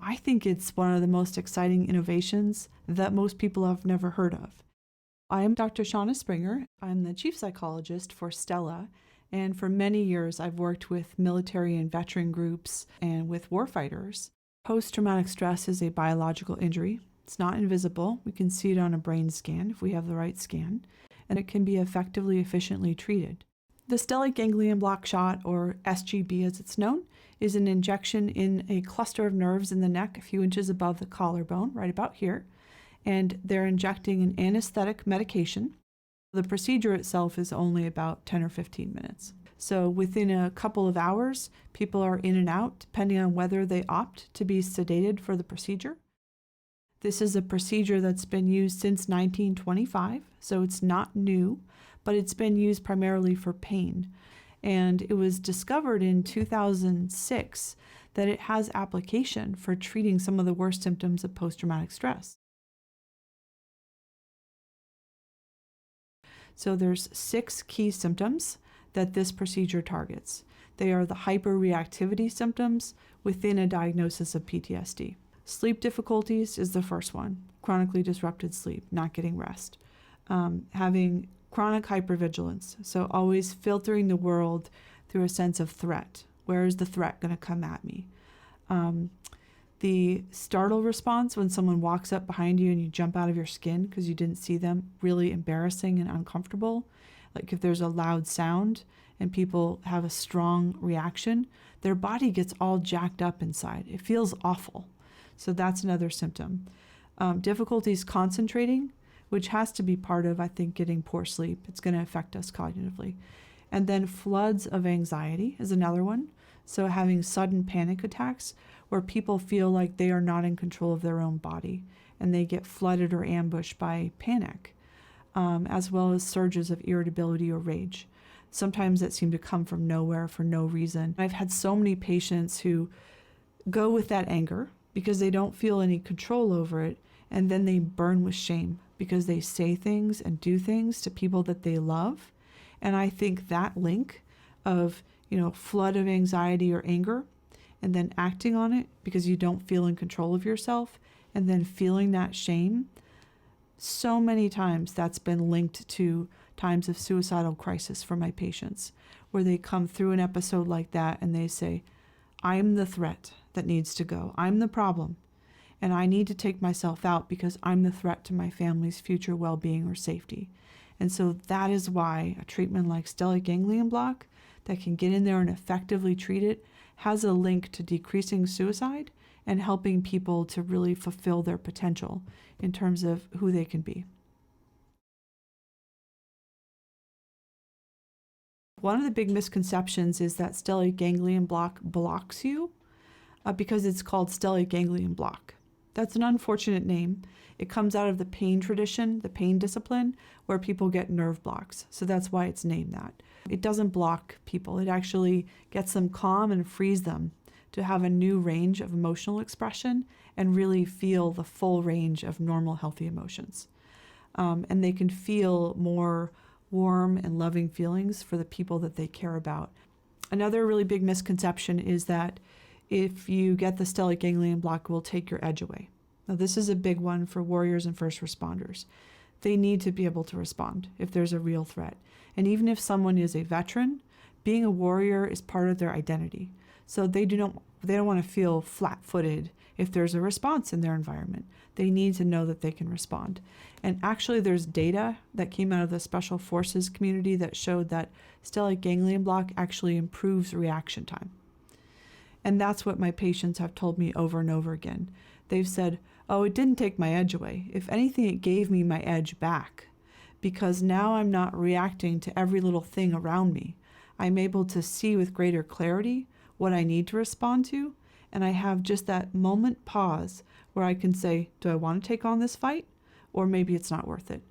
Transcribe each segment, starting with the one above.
I think it's one of the most exciting innovations that most people have never heard of. I'm Dr. Shauna Springer. I'm the chief psychologist for Stella, and for many years I've worked with military and veteran groups and with warfighters. Post-traumatic stress is a biological injury. It's not invisible. We can see it on a brain scan if we have the right scan, and it can be effectively, efficiently treated. The Stellate Ganglion Block shot, or SGB as it's known, is an injection in a cluster of nerves in the neck a few inches above the collarbone, right about here, and they're injecting an anesthetic medication. The procedure itself is only about 10 or 15 minutes. So within a couple of hours, people are in and out, depending on whether they opt to be sedated for the procedure. This is a procedure that's been used since 1925, so it's not new, but it's been used primarily for pain. And it was discovered in 2006 that it has application for treating some of the worst symptoms of post-traumatic stress. So there's 6 key symptoms that this procedure targets. They are the hyperreactivity symptoms within a diagnosis of PTSD. Sleep difficulties is the first one. Chronically disrupted sleep, not getting rest. Having chronic hypervigilance, so always filtering the world through a sense of threat. Where is the threat going to come at me? The startle response when someone walks up behind you and you jump out of your skin because you didn't see them, really embarrassing and uncomfortable. Like if there's a loud sound and people have a strong reaction, their body gets all jacked up inside. It feels awful. So that's another symptom. Difficulties concentrating, which has to be part of, I think, getting poor sleep. It's going to affect us cognitively. And then floods of anxiety is another one. So having sudden panic attacks where people feel like they are not in control of their own body and they get flooded or ambushed by panic, as well as surges of irritability or rage. Sometimes that seem to come from nowhere for no reason. I've had so many patients who go with that anger because they don't feel any control over it, and then they burn with shame because they say things and do things to people that they love. And I think that link of, flood of anxiety or anger, and then acting on it because you don't feel in control of yourself, and then feeling that shame, so many times that's been linked to times of suicidal crisis for my patients, where they come through an episode like that and they say, I'm the threat that needs to go. I'm the problem. And I need to take myself out because I'm the threat to my family's future well-being or safety. And so that is why a treatment like stellate ganglion block that can get in there and effectively treat it has a link to decreasing suicide and helping people to really fulfill their potential in terms of who they can be. One of the big misconceptions is that stellate ganglion block blocks you because it's called stellate ganglion block. That's an unfortunate name. It comes out of the pain tradition, the pain discipline, where people get nerve blocks. So that's why it's named that. It doesn't block people. It actually gets them calm and frees them to have a new range of emotional expression and really feel the full range of normal, healthy emotions. And they can feel more warm and loving feelings for the people that they care about. Another really big misconception is that if you get the stellate ganglion block, it will take your edge away. Now, this is a big one for warriors and first responders. They need to be able to respond if there's a real threat. And even if someone is a veteran, being a warrior is part of their identity. So they don't want to feel flat-footed if there's a response in their environment. They need to know that they can respond. And actually, there's data that came out of the Special Forces community that showed that stellate ganglion block actually improves reaction time. And that's what my patients have told me over and over again. They've said, oh, it didn't take my edge away. If anything, it gave me my edge back because now I'm not reacting to every little thing around me. I'm able to see with greater clarity what I need to respond to, and I have just that moment pause where I can say, do I want to take on this fight? Or maybe it's not worth it.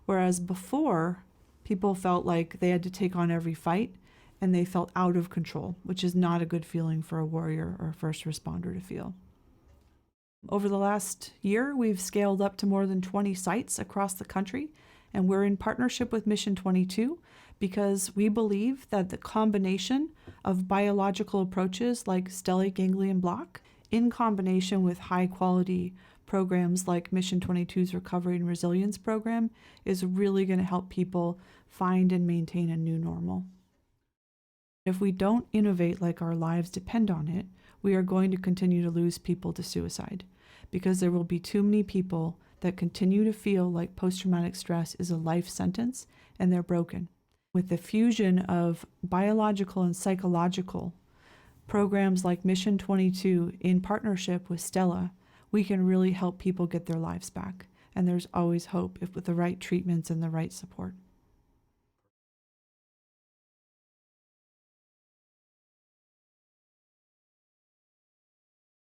Whereas before, people felt like they had to take on every fight, and they felt out of control, which is not a good feeling for a warrior or a first responder to feel. Over the last year, we've scaled up to more than 20 sites across the country, and we're in partnership with Mission 22 because we believe that the combination of biological approaches like stellate ganglion block in combination with high quality programs like Mission 22's Recovery and Resilience program, is really going to help people find and maintain a new normal. If we don't innovate like our lives depend on it, we are going to continue to lose people to suicide, because there will be too many people that continue to feel like post-traumatic stress is a life sentence and they're broken. With the fusion of biological and psychological programs like Mission 22 in partnership with Stella, we can really help people get their lives back. And there's always hope if with the right treatments and the right support.